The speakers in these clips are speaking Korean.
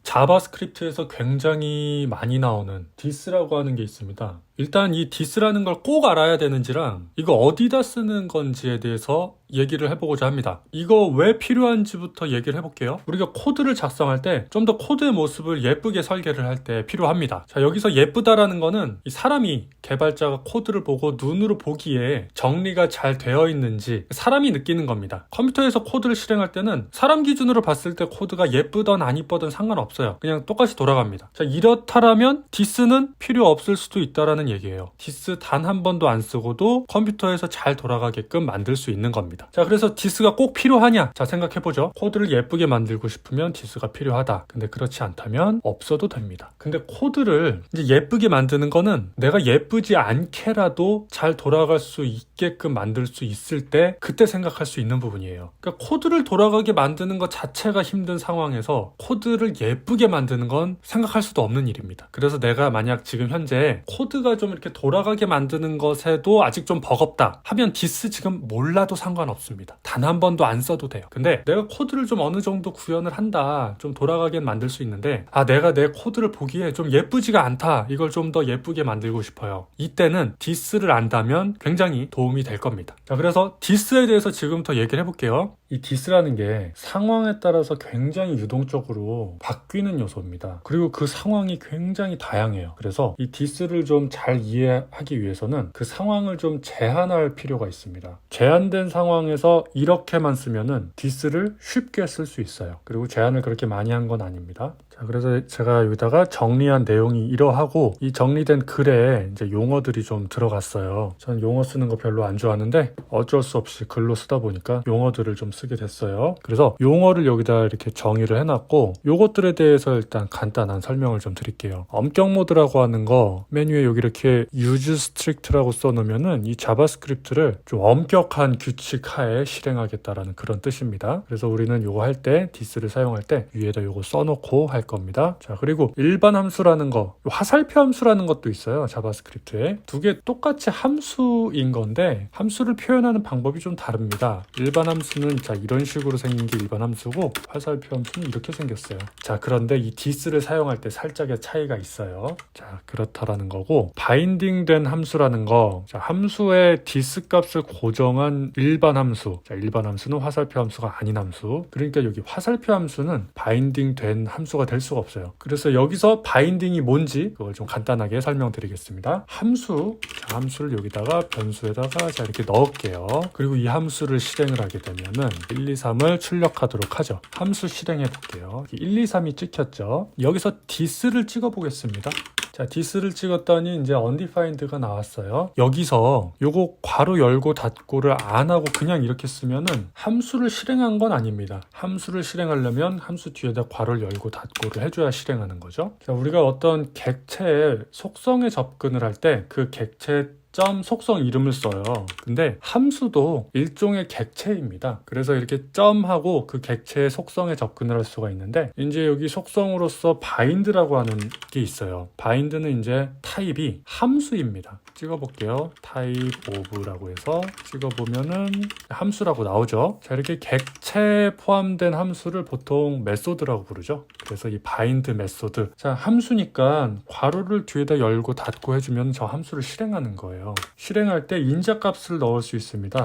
자바스크립트에서 굉장히 많이 나오는 디스라고 하는 게 있습니다. 일단 이 디스라는 걸 꼭 알아야 되는지랑 이거 어디다 쓰는 건지에 대해서 얘기를 해보고자 합니다. 이거 왜 필요한지부터 얘기를 해볼게요. 우리가 코드를 작성할 때 좀 더 코드의 모습을 예쁘게 설계를 할 때 필요합니다. 자, 여기서 예쁘다라는 거는 이 사람이 개발자가 코드를 보고 눈으로 보기에 정리가 잘 되어 있는지 사람이 느끼는 겁니다. 컴퓨터에서 코드를 실행할 때는 사람 기준으로 봤을 때 코드가 예쁘든 안 예쁘든 상관없어요. 그냥 똑같이 돌아갑니다. 자, 이렇다라면 디스는 필요 없을 수도 있다라는 얘기예요. 디스 단 한 번도 안 쓰고도 컴퓨터에서 잘 돌아가게끔 만들 수 있는 겁니다. 자, 그래서 디스가 꼭 필요하냐? 자, 생각해보죠. 코드를 예쁘게 만들고 싶으면 디스가 필요하다. 근데 그렇지 않다면 없어도 됩니다. 근데 코드를 이제 예쁘게 만드는 거는 내가 예쁘지 않게라도 잘 돌아갈 수 있게끔 만들 수 있을 때 그때 생각할 수 있는 부분이에요. 그러니까 코드를 돌아가게 만드는 것 자체가 힘든 상황에서 코드를 예쁘게 만드는 건 생각할 수도 없는 일입니다. 그래서 내가 만약 지금 현재 코드가 좀 이렇게 돌아가게 만드는 것에도 아직 좀 버겁다 하면 디스 지금 몰라도 상관없습니다. 단 한 번도 안 써도 돼요. 근데 내가 코드를 좀 어느 정도 구현을 한다, 좀 돌아가게 만들 수 있는데 내가 내 코드를 보기에 좀 예쁘지가 않다, 이걸 좀 더 예쁘게 만들고 싶어요. 이때는 디스를 안다면 굉장히 도움이 될 겁니다. 자, 그래서 디스에 대해서 지금부터 얘기를 해볼게요. 이 디스라는 게 상황에 따라서 굉장히 유동적으로 바뀌는 요소입니다. 그리고 그 상황이 굉장히 다양해요. 그래서 이 디스를 좀 잘 이해하기 위해서는 그 상황을 좀 제한할 필요가 있습니다. 제한된 상황에서 이렇게만 쓰면은 디스를 쉽게 쓸 수 있어요. 그리고 제한을 그렇게 많이 한 건 아닙니다. 자, 그래서 제가 여기다가 정리한 내용이 이러하고 이 정리된 글에 이제 용어들이 좀 들어갔어요. 전 용어 쓰는 거 별로 안 좋아하는데 어쩔 수 없이 글로 쓰다 보니까 용어들을 좀 쓰게 됐어요. 그래서 용어를 여기다 이렇게 정의를 해놨고 요것들에 대해서 일단 간단한 설명을 좀 드릴게요. 엄격 모드라고 하는 거 메뉴에 여기 이렇게 use strict라고 써놓으면은 이 자바스크립트를 좀 엄격한 규칙 하에 실행하겠다라는 그런 뜻입니다. 그래서 우리는 요거 할 때 디스를 사용할 때 위에다 요거 써놓고 할 겁니다. 자, 그리고 일반 함수라는 거, 화살표 함수라는 것도 있어요. 자바스크립트에 두 개 똑같이 함수인 건데 함수를 표현하는 방법이 좀 다릅니다. 일반 함수는 자 이런 식으로 생긴 게 일반 함수고 화살표 함수는 이렇게 생겼어요. 자, 그런데 이 디스를 사용할 때 살짝의 차이가 있어요. 자, 그렇다라는 거고 바인딩된 함수라는 거, 자, 함수의 디스 값을 고정한 일반 함수, 자, 일반 함수는 화살표 함수가 아닌 함수. 그러니까 여기 화살표 함수는 바인딩된 함수가 될 수가 없어요. 그래서 여기서 바인딩이 뭔지 그걸 좀 간단하게 설명드리겠습니다. 함수, 자, 함수를 여기다가 변수에다가 자 이렇게 넣을게요. 그리고 이 함수를 실행을 하게 되면은 1, 2, 3을 출력하도록 하죠. 함수 실행해 볼게요. 1, 2, 3이 찍혔죠. 여기서 디스를 찍어 보겠습니다. 자, 디스를 찍었더니 이제 undefined가 나왔어요. 여기서 요거 괄호 열고 닫고를 안 하고 그냥 이렇게 쓰면은 함수를 실행한 건 아닙니다. 함수를 실행하려면 함수 뒤에다 괄호를 열고 닫고를 해줘야 실행하는 거죠. 자, 우리가 어떤 객체의 속성에 접근을 할 때 그 객체 점 속성 이름을 써요. 근데 함수도 일종의 객체입니다. 그래서 이렇게 점하고 그 객체의 속성에 접근을 할 수가 있는데 이제 여기 속성으로서 바인드라고 하는 게 있어요. 바인드는 이제 타입이 함수입니다. 찍어볼게요. 타입 오브라고 해서 찍어보면은 함수라고 나오죠. 자, 이렇게 객체에 포함된 함수를 보통 메소드라고 부르죠. 그래서 이 바인드 메소드. 자, 함수니까 괄호를 뒤에다 열고 닫고 해주면 저 함수를 실행하는 거예요. 실행할 때 인자값을 넣을 수 있습니다.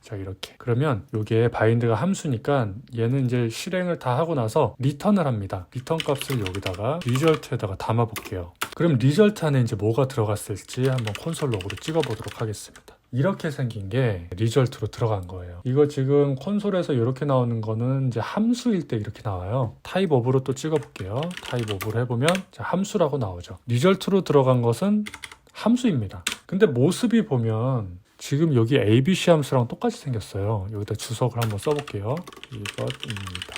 자, 이렇게. 그러면 이게 바인드가 함수니까 얘는 이제 실행을 다 하고 나서 리턴을 합니다. 리턴 값을 여기다가 리절트에다가 담아 볼게요. 그럼 리절트 안에 이제 뭐가 들어갔을지 한번 콘솔 로그로 찍어 보도록 하겠습니다. 이렇게 생긴 게 리절트로 들어간 거예요. 이거 지금 콘솔에서 이렇게 나오는 거는 이제 함수일 때 이렇게 나와요. 타입 오브로 또 찍어 볼게요. 타입 오브로 해보면 자, 함수라고 나오죠. 리절트로 들어간 것은 함수입니다. 근데 모습이 보면 지금 여기 ABC 함수랑 똑같이 생겼어요. 여기다 주석을 한번 써볼게요. 이것입니다.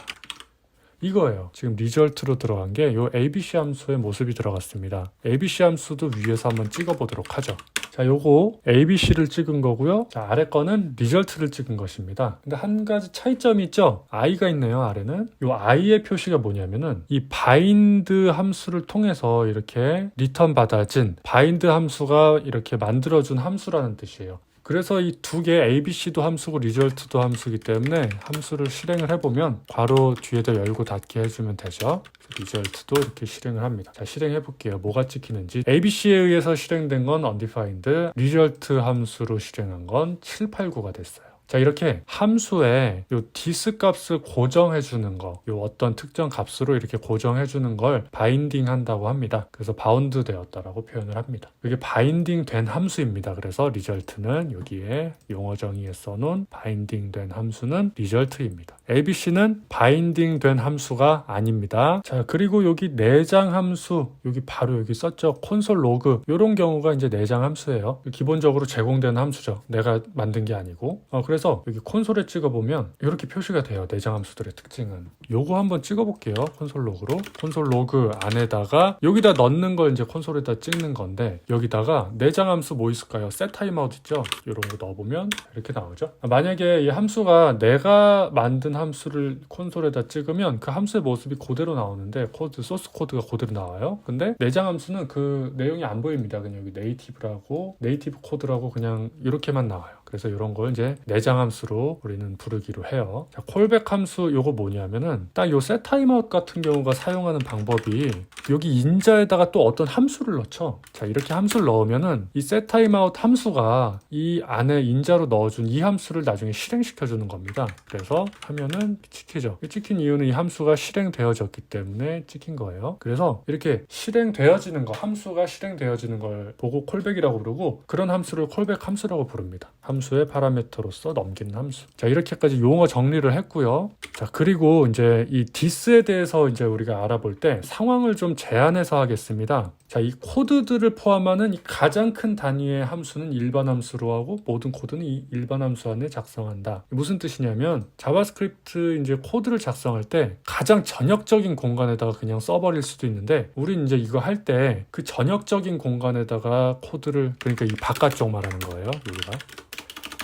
이거예요. 지금 리절트로 들어간 게 이 ABC 함수의 모습이 들어갔습니다. ABC 함수도 위에서 한번 찍어보도록 하죠. 자, 요거 ABC를 찍은 거고요. 자, 아래 거는 리절트를 찍은 것입니다. 근데 한 가지 차이점이 있죠? I가 있네요, 아래는. 요 I의 표시가 뭐냐면은 이 바인드 함수를 통해서 이렇게 리턴 받아진 바인드 함수가 이렇게 만들어준 함수라는 뜻이에요. 그래서 이 두 개 ABC도 함수고 result도 함수이기 때문에 함수를 실행을 해보면 괄호 뒤에다 열고 닫게 해주면 되죠. result도 이렇게 실행을 합니다. 자, 실행해 볼게요. 뭐가 찍히는지. ABC에 의해서 실행된 건 undefined, result 함수로 실행한 건 789가 됐어요. 자, 이렇게 함수에 요 dis 값을 고정해 주는 거, 요 어떤 특정 값으로 이렇게 고정해 주는 걸 바인딩 한다고 합니다. 그래서 바운드 되었다라고 표현을 합니다. 이게 바인딩 된 함수입니다. 그래서 result는 여기에 용어 정의에 써놓은 바인딩 된 함수는 result입니다. ABC는 바인딩 된 함수가 아닙니다. 자, 그리고 여기 내장 함수, 여기 바로 여기 썼죠. 콘솔 로그. 요런 경우가 이제 내장 함수예요. 기본적으로 제공되는 함수죠. 내가 만든 게 아니고. 그래서 여기 콘솔에 찍어보면 이렇게 표시가 돼요. 내장 함수들의 특징은. 요거 한번 찍어볼게요. 콘솔 로그로. 콘솔 로그 안에다가 여기다 넣는 걸 이제 콘솔에다 찍는 건데 여기다가 내장 함수 뭐 있을까요? set timeout 있죠? 이런 거 넣어보면 이렇게 나오죠. 만약에 이 함수가 내가 만든 함수를 콘솔에다 찍으면 그 함수의 모습이 그대로 나오는데 소스 코드가 그대로 나와요. 근데 내장 함수는 그 내용이 안 보입니다. 그냥 여기 네이티브 코드라고 그냥 이렇게만 나와요. 그래서 이런 걸 이제 내장 함수로 우리는 부르기로 해요. 자, 콜백 함수 요거 뭐냐면은 딱 요 set timeout 같은 경우가 사용하는 방법이 여기 인자에다가 또 어떤 함수를 넣죠. 자, 이렇게 함수를 넣으면은 이 set timeout 함수가 이 안에 인자로 넣어준 이 함수를 나중에 실행시켜 주는 겁니다. 그래서 하면은 찍히죠. 찍힌 이유는 이 함수가 실행되어졌기 때문에 찍힌 거예요. 그래서 이렇게 실행되어지는 거, 함수가 실행되어지는 걸 보고 콜백이라고 부르고 그런 함수를 콜백 함수라고 부릅니다. 함수의 파라미터로서 넘기는 함수. 자, 이렇게까지 용어 정리를 했고요. 자, 그리고 이제 이 this에 대해서 이제 우리가 알아볼 때 상황을 좀 제한해서 하겠습니다. 자, 이 코드들을 포함하는 이 가장 큰 단위의 함수는 일반 함수로 하고 모든 코드는 이 일반 함수 안에 작성한다. 무슨 뜻이냐면 자바스크립트 이제 코드를 작성할 때 가장 전역적인 공간에다가 그냥 써버릴 수도 있는데 우린 이제 이거 할 때 그 전역적인 공간에다가 코드를 그러니까 이 바깥쪽 말하는 거예요.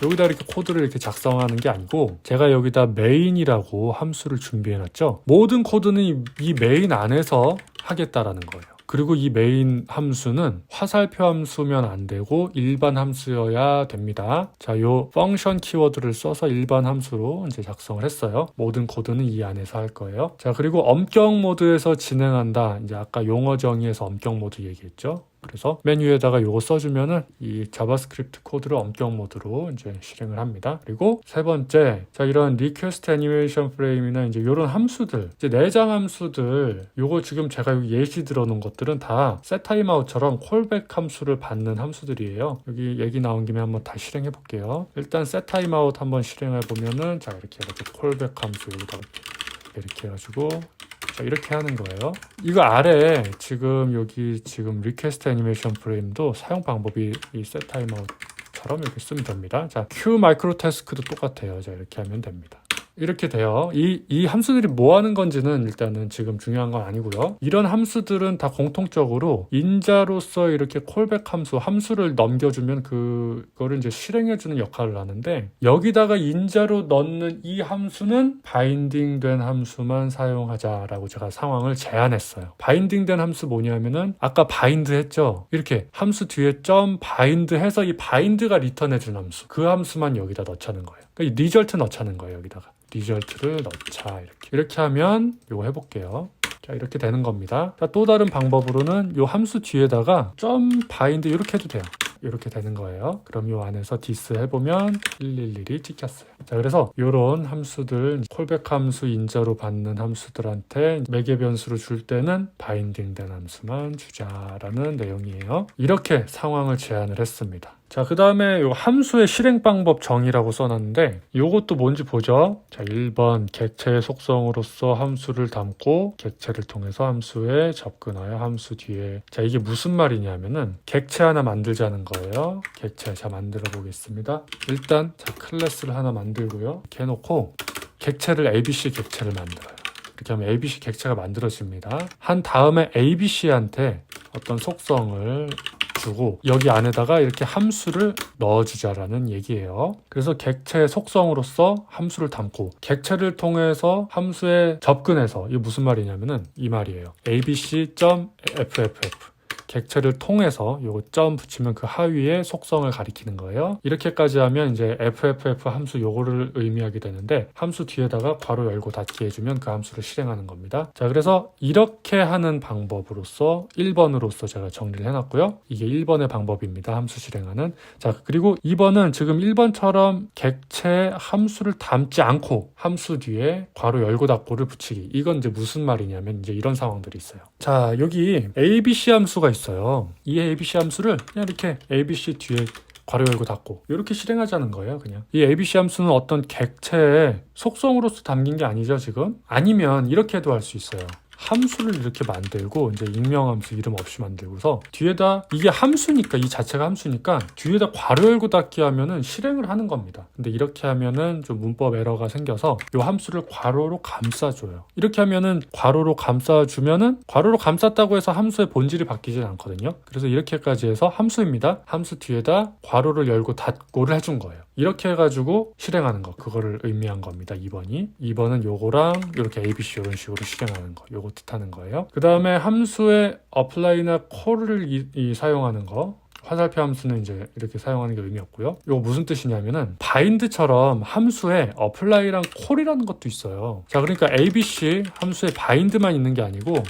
여기다 이렇게 코드를 이렇게 작성하는 게 아니고 제가 여기다 메인이라고 함수를 준비해놨죠. 모든 코드는 이 메인 안에서 하겠다라는 거예요. 그리고 이 메인 함수는 화살표 함수면 안 되고 일반 함수여야 됩니다. 자, 요 펑션 키워드를 써서 일반 함수로 이제 작성을 했어요. 모든 코드는 이 안에서 할 거예요. 자, 그리고 엄격 모드에서 진행한다. 이제 아까 용어 정의에서 엄격 모드 얘기했죠. 그래서 메뉴에다가 요거 써주면은 이 자바스크립트 코드를 엄격 모드로 이제 실행을 합니다. 그리고 세 번째, 자, 이런 리퀘스트 애니메이션 프레임이나 이제 이런 함수들, 이제 내장 함수들, 요거 지금 제가 여기 예시 들어놓은 것들은 다 set timeout처럼 콜백 함수를 받는 함수들이에요. 여기 얘기 나온 김에 한번 다 실행해 볼게요. 일단 set timeout 한번 실행해 보면은 자, 이렇게 해가지고 콜백 함수 여기다가 이렇게 해가지고 자, 이렇게 하는 거예요. 이거 아래 지금 여기 지금 리퀘스트 애니메이션 프레임도 사용 방법이 이 set timeout처럼 이렇게 쓰면 됩니다. 자, q 마이크로 태스크도 똑같아요. 자, 이렇게 하면 됩니다. 이렇게 돼요. 이 함수들이 뭐 하는 건지는 일단은 지금 중요한 건 아니고요. 이런 함수들은 다 공통적으로 인자로서 이렇게 콜백 함수를 넘겨주면 그거를 이제 실행해주는 역할을 하는데 여기다가 인자로 넣는 이 함수는 바인딩된 함수만 사용하자라고 제가 상황을 제안했어요. 바인딩된 함수 뭐냐면은 아까 바인드 했죠. 이렇게 함수 뒤에 점 바인드 해서 이 바인드가 리턴해준 함수 그 함수만 여기다 넣자는 거예요. 그러니까 이 리절트 넣자는 거예요. 여기다가 리절트를 넣자 이렇게 하면 이거 해볼게요. 자, 이렇게 되는 겁니다. 자, 또 다른 방법으로는 이 함수 뒤에다가 점 바인드 이렇게 해도 돼요. 이렇게 되는 거예요. 그럼 이 안에서 디스 해보면 111이 찍혔어요. 자, 그래서 이런 함수들 콜백 함수 인자로 받는 함수들한테 매개 변수로 줄 때는 바인딩된 함수만 주자라는 내용이에요. 이렇게 상황을 제안을 했습니다. 자, 그 다음에 요 함수의 실행 방법 정의라고 써놨는데 요것도 뭔지 보죠. 자, 1번 객체의 속성으로서 함수를 담고 객체를 통해서 함수에 접근하여 함수 뒤에 자, 이게 무슨 말이냐면은 객체 하나 만들자는 거예요. 객체 자 만들어 보겠습니다. 일단 자 클래스를 하나 만들고요. 이렇게 해놓고 객체를 ABC 객체를 만들어요. 이렇게 하면 ABC 객체가 만들어집니다. 한 다음에 ABC한테 어떤 속성을 주고 여기 안에다가 이렇게 함수를 넣어주자라는 얘기예요. 그래서 객체의 속성으로서 함수를 담고 객체를 통해서 함수에 접근해서 이게 무슨 말이냐면은 이 말이에요. abc.fff 객체를 통해서 요거 점 붙이면 그 하위의 속성을 가리키는 거예요. 이렇게까지 하면 이제 FFF 함수 요거를 의미하게 되는데 함수 뒤에다가 괄호 열고 닫기 해주면 그 함수를 실행하는 겁니다. 자, 그래서 이렇게 하는 방법으로서 1번으로서 제가 정리를 해놨고요. 이게 1번의 방법입니다. 함수 실행하는. 자, 그리고 2번은 지금 1번처럼 객체 함수를 담지 않고 함수 뒤에 괄호 열고 닫고를 붙이기. 이건 이제 무슨 말이냐면 이제 이런 상황들이 있어요. 자, 여기 ABC 함수가 있어요. 이 ABC 함수를 그냥 이렇게 ABC 뒤에 괄호 열고 닫고 이렇게 실행하자는 거예요. 그냥 이 ABC 함수는 어떤 객체의 속성으로서 담긴 게 아니죠 지금. 아니면 이렇게도 할 수 있어요. 함수를 이렇게 만들고 이제 익명함수 이름 없이 만들고서 뒤에다 이게 함수니까 이 자체가 함수니까 뒤에다 괄호 열고 닫기 하면은 실행을 하는 겁니다. 근데 이렇게 하면은 좀 문법 에러가 생겨서 이 함수를 괄호로 감싸줘요. 이렇게 하면은 괄호로 감싸주면은 괄호로 감쌌다고 해서 함수의 본질이 바뀌진 않거든요. 그래서 이렇게까지 해서 함수입니다. 함수 뒤에다 괄호를 열고 닫고를 해준 거예요. 이렇게 해가지고 실행하는 거, 그거를 의미한 겁니다. 2번은 요거랑 이렇게 ABC 이런 식으로 실행하는 거, 요거 뜻하는 거예요. 그 다음에 함수의 apply나 call을 사용하는 거, 화살표 함수는 이제 이렇게 사용하는 게 의미 없고요. 이거 무슨 뜻이냐면은 bind처럼 함수에 apply랑 call이라는 것도 있어요. 자, 그러니까 ABC 함수에 bind만 있는 게 아니고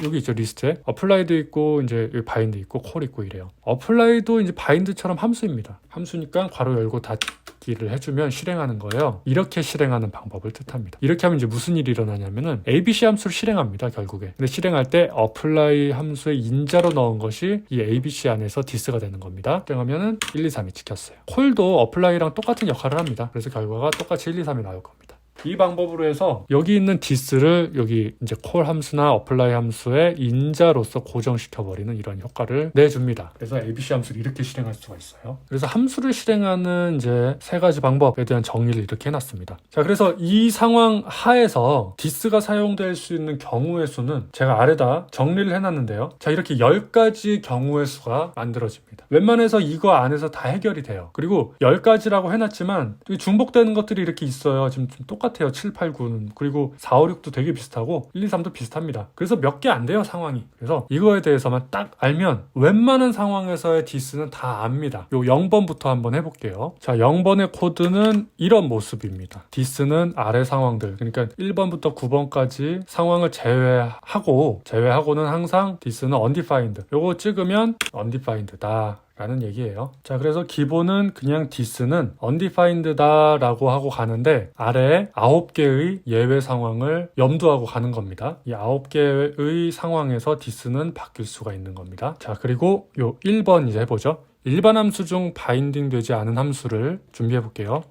여기 있죠, 리스트에 apply도 있고 이제 여기 bind 있고 call 있고 이래요. apply도 이제 bind처럼 함수입니다. 함수니까 괄호 열고 닫기를 해주면 실행하는 거예요. 이렇게 실행하는 방법을 뜻합니다. 이렇게 하면 이제 무슨 일이 일어나냐면은 ABC 함수를 실행합니다, 결국에. 근데 실행할 때 apply 함수의 인자로 넣은 것이 이 ABC 안에서 this가 되는 겁니다. 실행하면은 1, 2, 3이 찍혔어요. call도 apply랑 똑같은 역할을 합니다. 그래서 결과가 똑같이 1, 2, 3이 나올 겁니다. 이 방법으로 해서 여기 있는 this를 여기 이제 call 함수나 apply 함수의 인자로서 고정시켜버리는 이런 효과를 내줍니다. 그래서 ABC 함수를 이렇게 실행할 수가 있어요. 그래서 함수를 실행하는 이제 세 가지 방법에 대한 정리를 이렇게 해놨습니다. 자, 그래서 이 상황 하에서 this가 사용될 수 있는 경우의 수는 제가 아래다 정리를 해놨는데요. 자, 이렇게 10가지 경우의 수가 만들어집니다. 웬만해서 이거 안에서 다 해결이 돼요. 그리고 10가지라고 해놨지만 중복되는 것들이 이렇게 있어요. 지금 좀 똑같아요. 7, 8, 9는. 그리고 4, 5, 6도 되게 비슷하고 1, 2, 3도 비슷합니다. 그래서 몇 개 안 돼요, 상황이. 그래서 이거에 대해서만 딱 알면 웬만한 상황에서의 this는 다 압니다. 요 0번부터 한번 해볼게요. 자, 0번의 코드는 이런 모습입니다. this는 아래 상황들, 그러니까 1번부터 9번까지 상황을 제외하고는 항상 this는 undefined. 요거 찍으면 undefined다 라는 얘기예요. 자, 그래서 기본은 그냥 this는 undefined다 라고 하고 가는데 아래에 9개의 예외 상황을 염두하고 가는 겁니다. 이 9개의 상황에서 this는 바뀔 수가 있는 겁니다. 자, 그리고 요 1번 이제 해보죠. 일반 함수 중 바인딩 되지 않은 함수를 준비해 볼게요.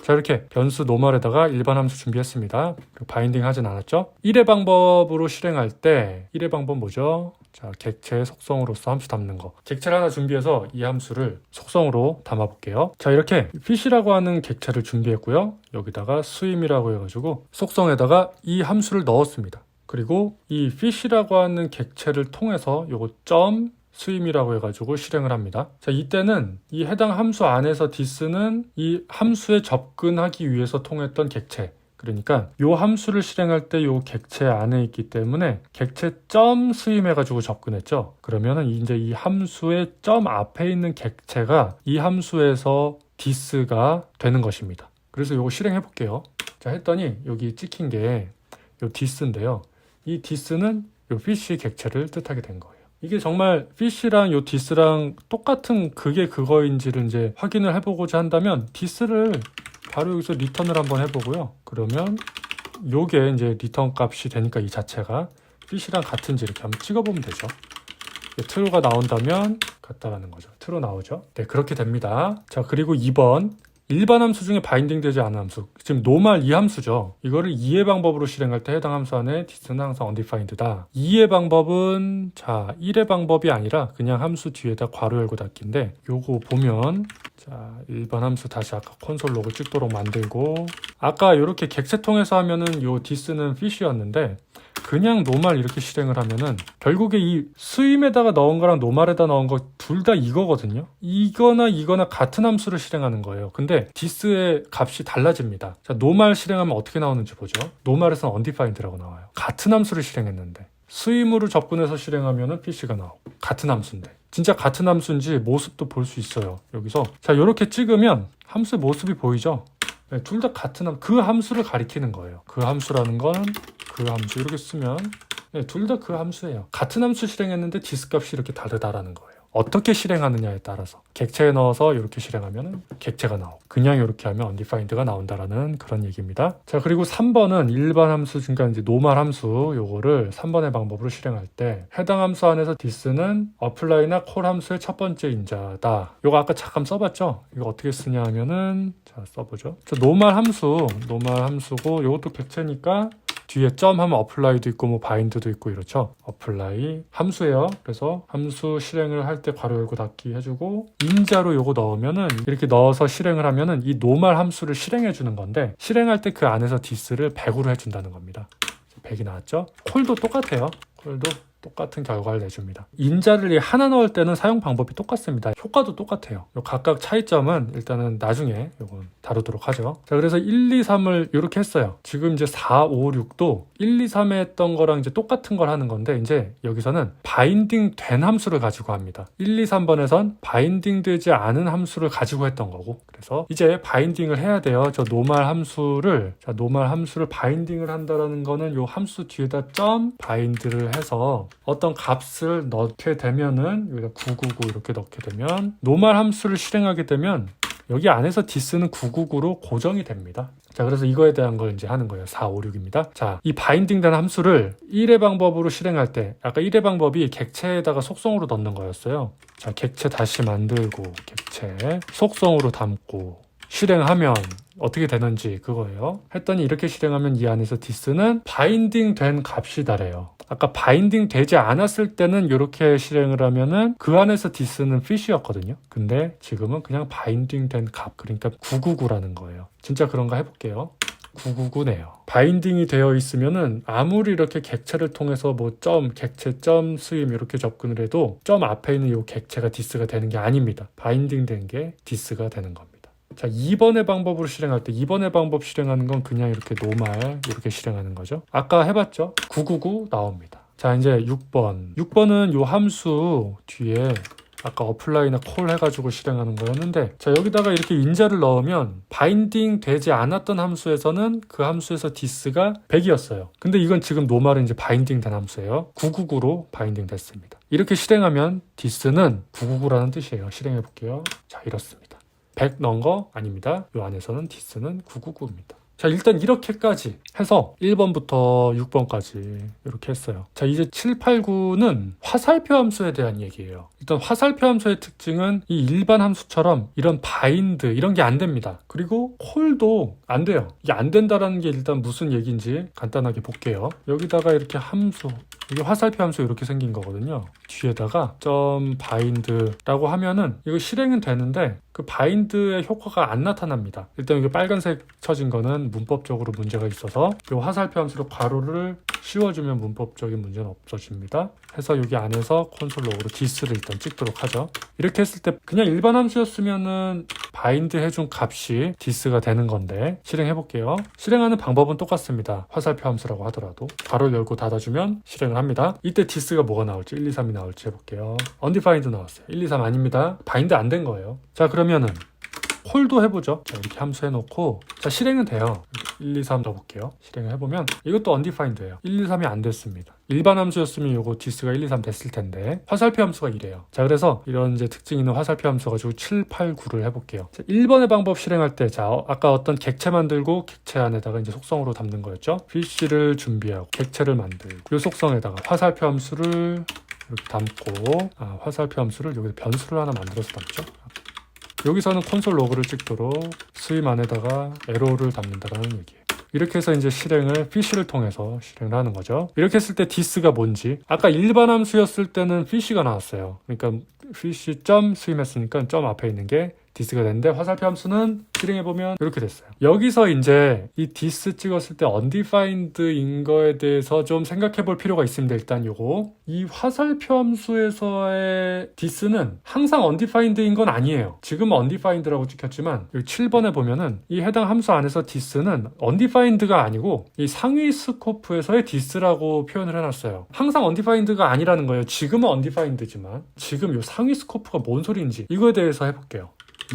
자, 이렇게 변수 노멀에다가 일반 함수 준비했습니다. 바인딩 하진 않았죠? 1의 방법으로 실행할 때 1의 방법 뭐죠? 자, 객체의 속성으로서 함수 담는 거. 객체를 하나 준비해서 이 함수를 속성으로 담아볼게요. 자, 이렇게 fish라고 하는 객체를 준비했고요. 여기다가 swim이라고 해가지고 속성에다가 이 함수를 넣었습니다. 그리고 이 fish라고 하는 객체를 통해서 요거 점 swim이라고 해가지고 실행을 합니다. 자, 이때는 이 해당 함수 안에서 this는 이 함수에 접근하기 위해서 통했던 객체, 그러니까 요 함수를 실행할 때 요 객체 안에 있기 때문에 객체 점 swim 해가지고 접근했죠. 그러면은 이제 이 함수의 점 앞에 있는 객체가 이 함수에서 this가 되는 것입니다. 그래서 요거 실행해 볼게요. 자, 했더니 여기 찍힌 게 요 this인데요. 이 this는 요 fish 객체를 뜻하게 된 거예요. 이게 정말 fish랑 요 this랑 똑같은 그게 그거인지를 이제 확인을 해보고자 한다면 this를 바로 여기서 리턴을 한번 해보고요. 그러면 요게 이제 리턴 값이 되니까 이 자체가 fish랑 같은지 이렇게 한번 찍어보면 되죠. true가 나온다면 같다라는 거죠. true 나오죠. 네, 그렇게 됩니다. 자, 그리고 2번 일반 함수 중에 바인딩 되지 않은 함수, 지금 노멀 이 함수죠. 이거를 2의 방법으로 실행할 때 해당 함수 안에 this는 항상 undefined다. 2의 방법은 자 1의 방법이 아니라 그냥 함수 뒤에다 괄호 열고 닫기인데, 요거 보면 자 일반 함수 다시 아까 콘솔 로그 찍도록 만들고, 아까 이렇게 객체 통해서 하면은 요 this는 fish였는데 그냥 노멀 이렇게 실행을 하면은 결국에 이 스임에다가 넣은 거랑 노멀에다 넣은 거 둘 다 이거거든요. 이거나 같은 함수를 실행하는 거예요. 근데 this의 값이 달라집니다. 자, 노멀 실행하면 어떻게 나오는지 보죠. 노멀에서는 undefined라고 나와요. 같은 함수를 실행했는데 스임으로 접근해서 실행하면은 PC가 나오고 같은 함수인데 진짜 같은 함수인지 모습도 볼 수 있어요. 여기서 자 이렇게 찍으면 함수의 모습이 보이죠? 네, 둘 다 같은 그 함수를 가리키는 거예요. 그 함수라는 건 그 함수 이렇게 쓰면 네, 둘 다 그 함수예요. 같은 함수 실행했는데 디스 값이 이렇게 다르다라는 거예요. 어떻게 실행하느냐에 따라서 객체에 넣어서 이렇게 실행하면 객체가 나오고 그냥 이렇게 하면 undefined가 나온다라는 그런 얘기입니다. 자 그리고 3번은 일반 함수 그러니까 이제 노멀 함수 요거를 3번의 방법으로 실행할 때 해당 함수 안에서 this는 apply나 call 함수의 첫 번째 인자다. 요거 아까 잠깐 써봤죠? 이거 어떻게 쓰냐 하면은 자 써보죠. 저 노멀 함수고 요것도 객체니까 뒤에 점 하면 apply도 있고 뭐 bind도 있고 이렇죠. apply 함수예요. 그래서 함수 실행을 할 때 괄호 열고 닫기 해주고 인자로 요거 넣으면은 이렇게 넣어서 실행을 하면은 이 노멀 함수를 실행해 주는 건데 실행할 때 그 안에서 this를 100으로 해준다는 겁니다. 100이 나왔죠. 콜도 똑같아요. 콜도 똑같은 결과를 내줍니다. 인자를 하나 넣을 때는 사용 방법이 똑같습니다. 효과도 똑같아요. 각각 차이점은 일단은 나중에 이건 다루도록 하죠. 자, 그래서 1, 2, 3을 이렇게 했어요. 지금 이제 4, 5, 6도 1, 2, 3에 했던 거랑 이제 똑같은 걸 하는 건데 이제 여기서는 바인딩 된 함수를 가지고 합니다. 1, 2, 3번에선 바인딩 되지 않은 함수를 가지고 했던 거고 그래서 이제 바인딩을 해야 돼요. 저 노멀 함수를 바인딩을 한다라는 거는 요 함수 뒤에다 점 바인드를 해서 어떤 값을 넣게 되면은 여기다 999 이렇게 넣게 되면 노멀 함수를 실행하게 되면 여기 안에서 this는 999로 고정이 됩니다. 자, 그래서 이거에 대한 걸 이제 하는 거예요. 4, 5, 6입니다. 자, 이 바인딩된 함수를 1의 방법으로 실행할 때 아까 1의 방법이 객체에다가 속성으로 넣는 거였어요. 자, 객체 다시 만들고 객체 속성으로 담고 실행하면 어떻게 되는지 그거예요. 했더니 이렇게 실행하면 이 안에서 this는 바인딩 된 값이다래요. 아까 바인딩 되지 않았을 때는 이렇게 실행을 하면은 그 안에서 this는 fish였거든요. 근데 지금은 그냥 바인딩 된 값, 그러니까 999라는 거예요. 진짜 그런가 해볼게요. 999네요. 바인딩이 되어 있으면은 아무리 이렇게 객체를 통해서 뭐 객체 수임 이렇게 접근을 해도 점 앞에 있는 이 객체가 this가 되는 게 아닙니다. 바인딩 된 게 this가 되는 겁니다. 자, 2번의 방법으로 실행할 때 2번의 방법 실행하는 건 그냥 이렇게 노멀 이렇게 실행하는 거죠. 아까 해봤죠? 999 나옵니다. 자, 이제 6번은 요 함수 뒤에 아까 apply나 call 해가지고 실행하는 거였는데 자 여기다가 이렇게 인자를 넣으면 바인딩 되지 않았던 함수에서는 그 함수에서 this가 100이었어요. 근데 이건 지금 노멀은 이제 바인딩 된 함수예요. 999로 바인딩 됐습니다. 이렇게 실행하면 this는 999라는 뜻이에요. 실행해 볼게요. 자, 이렇습니다. 100 넣은 거 아닙니다. 이 안에서는 this는 999입니다. 자, 일단 이렇게까지 해서 1번부터 6번까지 이렇게 했어요. 자, 이제 7, 8, 9는 화살표 함수에 대한 얘기예요. 일단 화살표 함수의 특징은 이 일반 함수처럼 이런 바인드 이런 게 안 됩니다. 그리고 콜도 안 돼요. 이게 안 된다라는 게 일단 무슨 얘기인지 간단하게 볼게요. 여기다가 이렇게 함수 이게 화살표 함수 이렇게 생긴 거거든요. 뒤에다가 점 바인드라고 하면은 이거 실행은 되는데 그 바인드의 효과가 안 나타납니다. 일단 이게 빨간색 쳐진 거는 문법적으로 문제가 있어서 이 화살표 함수로 괄호를 씌워주면 문법적인 문제는 없어집니다. 해서 여기 안에서 콘솔 로그로 this를 일단 찍도록 하죠. 이렇게 했을 때 그냥 일반 함수였으면은 바인드 해준 값이 this가 되는 건데 실행해 볼게요. 실행하는 방법은 똑같습니다. 화살표 함수라고 하더라도 괄호 열고 닫아주면 실행을 합니다. 이때 this가 뭐가 나올지 1, 2, 3이 나올지 해볼게요. undefined 나왔어요. 1, 2, 3 아닙니다. 바인드 안 된 거예요. 자, 그러면은 콜도 해보죠. 자, 이렇게 함수 해놓고 자, 실행은 돼요. 1, 2, 3 넣어볼게요. 실행을 해보면 이것도 undefined예요. 1, 2, 3이 안 됐습니다. 일반 함수였으면 요거 this가 1, 2, 3 됐을 텐데 화살표 함수가 이래요. 자, 그래서 이런 이제 특징 있는 화살표 함수 가지고 7, 8, 9를 해볼게요. 자, 1번의 방법 실행할 때 자, 아까 어떤 객체 만들고 객체 안에다가 이제 속성으로 담는 거였죠. fish를 준비하고 객체를 만들고 이 속성에다가 화살표 함수를 이렇게 담고 화살표 함수를 여기서 변수를 하나 만들어서 담죠. 여기서는 콘솔 로그를 찍도록 스임 안에다가 에러를 담는다라는 얘기예요. 이렇게 해서 이제 실행을 fish를 통해서 실행을 하는 거죠. 이렇게 했을 때 this가 뭔지 아까 일반 함수였을 때는 fish가 나왔어요. 그러니까 fish 점 수임했으니까 점 앞에 있는 게 디스가 됐는데 화살표 함수는 실행해보면 이렇게 됐어요. 여기서 이제 이 디스 찍었을 때 undefined인 거에 대해서 좀 생각해 볼 필요가 있습니다. 일단 요거 이 화살표 함수에서의 디스는 항상 undefined인 건 아니에요. 지금은 undefined라고 찍혔지만 여기 7번에 보면은 이 해당 함수 안에서 디스는 undefined가 아니고 이 상위 스코프에서의 디스라고 표현을 해놨어요. 항상 undefined가 아니라는 거예요. 지금은 undefined지만 지금 요 상위 스코프가 뭔 소리인지 이거에 대해서 해볼게요.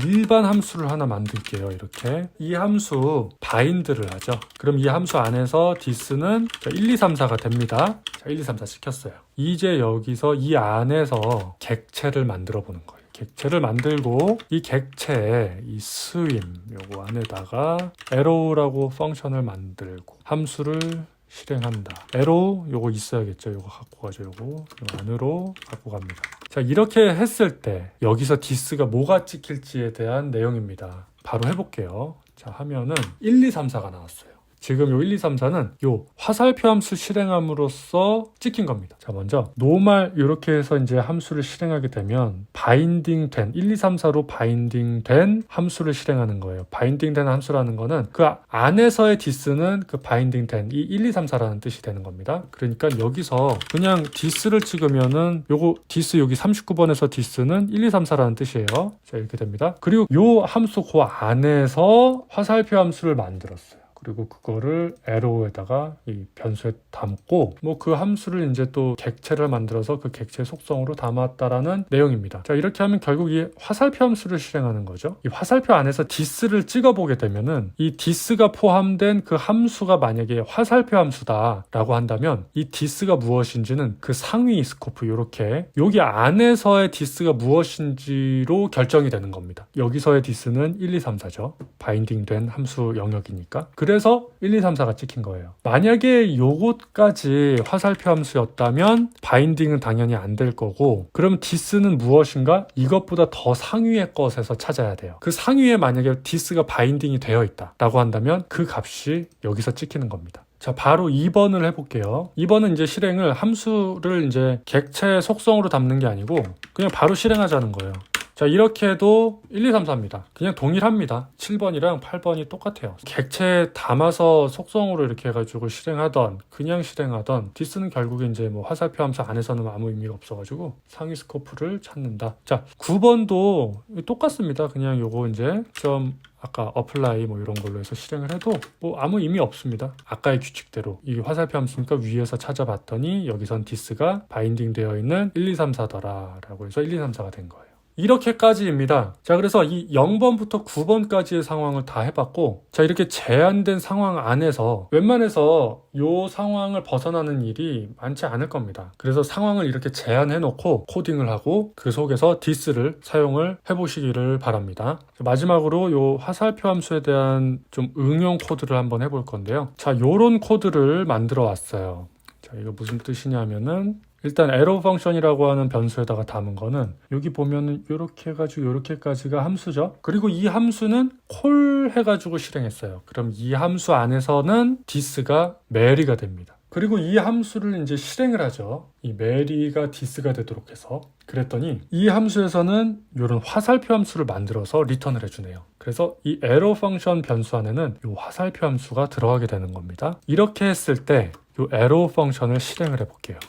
일반 함수를 하나 만들게요. 이렇게 이 함수 바인드를 하죠. 그럼 이 함수 안에서 디스는 1, 2, 3, 4가 됩니다. 자, 1, 2, 3, 4 시켰어요. 이제 여기서 이 안에서 객체를 만들어 보는 거예요. 객체를 만들고 이 객체에 이 스윈 요거 안에다가 arrow라고 펑션을 만들고 함수를 실행한다. arrow 요거 있어야겠죠. 요거 갖고 가죠. 요거 안으로 갖고 갑니다. 자, 이렇게 했을 때 여기서 디스가 뭐가 찍힐지에 대한 내용입니다. 바로 해볼게요. 자, 하면은 1, 2, 3, 4가 나왔어요. 지금 요 1, 2, 3, 4는 요 화살표 함수 실행함으로써 찍힌 겁니다. 자, 먼저 노말 이렇게 해서 이제 함수를 실행하게 되면 바인딩 된 1, 2, 3, 4로 바인딩 된 함수를 실행하는 거예요. 바인딩 된 함수라는 거는 그 안에서의 디스는 그 바인딩 된 이 1, 2, 3, 4라는 뜻이 되는 겁니다. 그러니까 여기서 그냥 디스를 찍으면은 요거 디스 여기 39번에서 디스는 1, 2, 3, 4라는 뜻이에요. 자, 이렇게 됩니다. 그리고 요 함수 그 안에서 화살표 함수를 만들었어요. 그리고 그거를 arrow에다가 이 변수에 담고 뭐 그 함수를 이제 또 객체를 만들어서 그 객체 속성으로 담았다라는 내용입니다. 자, 이렇게 하면 결국 이 화살표 함수를 실행하는 거죠. 이 화살표 안에서 디스를 찍어보게 되면은 이 디스가 포함된 그 함수가 만약에 화살표 함수다라고 한다면 이 디스가 무엇인지는 그 상위 스코프 요렇게 여기 안에서의 디스가 무엇인지로 결정이 되는 겁니다. 여기서의 디스는 1, 2, 3, 4죠. 바인딩된 함수 영역이니까. 그래서 1, 2, 3, 4가 찍힌 거예요. 만약에 요것까지 화살표 함수였다면 바인딩은 당연히 안 될 거고 그럼 디스는 무엇인가? 이것보다 더 상위의 것에서 찾아야 돼요. 그 상위에 만약에 디스가 바인딩이 되어 있다 라고 한다면 그 값이 여기서 찍히는 겁니다. 자, 바로 2번을 해볼게요. 2번은 이제 실행을 함수를 이제 객체 속성으로 담는 게 아니고 그냥 바로 실행하자는 거예요. 자, 이렇게 해도 1, 2, 3, 4입니다. 그냥 동일합니다. 7번이랑 8번이 똑같아요. 객체에 담아서 속성으로 이렇게 해가지고 실행하던 그냥 실행하던 디스는 결국에 이제 뭐 화살표 함수 안에서는 아무 의미가 없어가지고 상위 스코프를 찾는다. 자, 9번도 똑같습니다. 그냥 요거 이제 좀 아까 apply 뭐 이런 걸로 해서 실행을 해도 뭐 아무 의미 없습니다. 아까의 규칙대로 이 화살표 함수니까 위에서 찾아봤더니 여기선 디스가 바인딩 되어 있는 1, 2, 3, 4더라 라고 해서 1, 2, 3, 4가 된 거예요. 이렇게까지입니다. 자, 그래서 이 0번부터 9번까지의 상황을 다 해봤고 자, 이렇게 제한된 상황 안에서 웬만해서 이 상황을 벗어나는 일이 많지 않을 겁니다. 그래서 상황을 이렇게 제한해 놓고 코딩을 하고 그 속에서 디스를 사용을 해보시기를 바랍니다. 마지막으로 이 화살표 함수에 대한 좀 응용 코드를 한번 해볼 건데요. 자, 요런 코드를 만들어 왔어요. 자, 이거 무슨 뜻이냐면은 일단 arrow 펑션이라고 하는 변수에다가 담은 거는 여기 보면은 이렇게 해가지고 이렇게까지가 함수죠. 그리고 이 함수는 콜 해가지고 실행했어요. 그럼 이 함수 안에서는 디스가 메리가 됩니다. 그리고 이 함수를 이제 실행을 하죠. 이 메리가 디스가 되도록 해서 그랬더니 이 함수에서는 이런 화살표 함수를 만들어서 리턴을 해주네요. 그래서 이 arrow 펑션 변수 안에는 이 화살표 함수가 들어가게 되는 겁니다. 이렇게 했을 때 이 arrow 펑션을 실행을 해볼게요.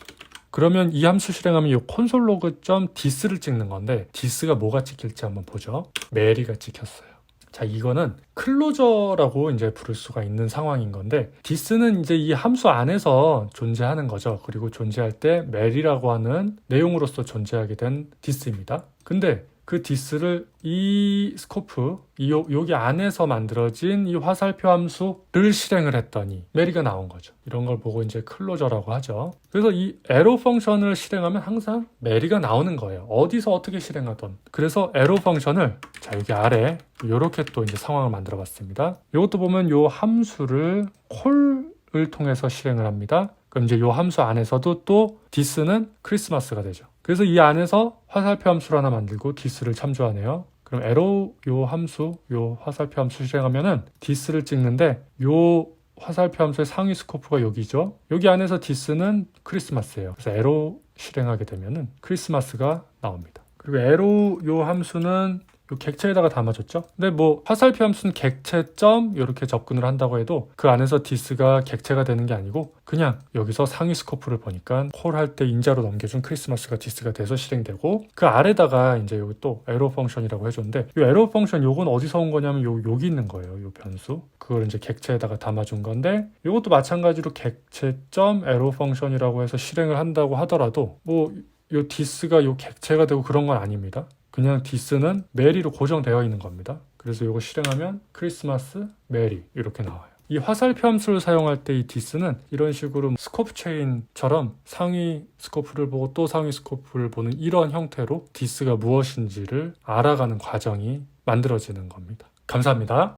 그러면 이 함수 실행하면 이 콘솔 로그 .디스를 찍는 건데 디스가 뭐가 찍힐지 한번 보죠. 메리가 찍혔어요. 자, 이거는 클로저라고 이제 부를 수가 있는 상황인 건데 디스는 이제 이 함수 안에서 존재하는 거죠. 그리고 존재할 때 메리라고 하는 내용으로서 존재하게 된 디스입니다. 근데 그 디스를 이 스코프, 여기 안에서 만들어진 이 화살표 함수를 실행을 했더니 메리가 나온 거죠. 이런 걸 보고 이제 클로저라고 하죠. 그래서 이 arrow 펑션을 실행하면 항상 메리가 나오는 거예요. 어디서 어떻게 실행하던. 그래서 arrow 펑션을 자, 여기 아래 이렇게 또 이제 상황을 만들어 봤습니다. 이것도 보면 이 함수를 콜을 통해서 실행을 합니다. 그럼 이제 이 함수 안에서도 또 디스는 크리스마스가 되죠. 그래서 이 안에서 화살표 함수를 하나 만들고 디스를 참조하네요. 그럼 arrow 요 함수, 요 화살표 함수 실행하면은 디스를 찍는데 요 화살표 함수의 상위 스코프가 여기죠. 여기 안에서 디스는 크리스마스예요. 그래서 arrow 실행하게 되면은 크리스마스가 나옵니다. 그리고 arrow 요 함수는 요 객체에다가 담아줬죠. 근데 뭐 화살표 함수는 객체점 이렇게 접근을 한다고 해도 그 안에서 디스가 객체가 되는 게 아니고 그냥 여기서 상위 스코프를 보니까 콜 할 때 인자로 넘겨준 크리스마스가 디스가 돼서 실행되고 그 아래다가 이제 여기 또 에러 펑션이라고 해줬는데 이 에러 펑션 요건 어디서 온 거냐면 여기 있는 거예요. 요 변수. 그걸 이제 객체에다가 담아준 건데 이것도 마찬가지로 객체점 에러 펑션이라고 해서 실행을 한다고 하더라도 뭐 요 디스가 요 객체가 되고 그런 건 아닙니다. 그냥 디스는 메리로 고정되어 있는 겁니다. 그래서 이거 실행하면 크리스마스, 메리 이렇게 나와요. 이 화살표 함수를 사용할 때 이 디스는 이런 식으로 스코프 체인처럼 상위 스코프를 보고 또 상위 스코프를 보는 이런 형태로 디스가 무엇인지를 알아가는 과정이 만들어지는 겁니다. 감사합니다.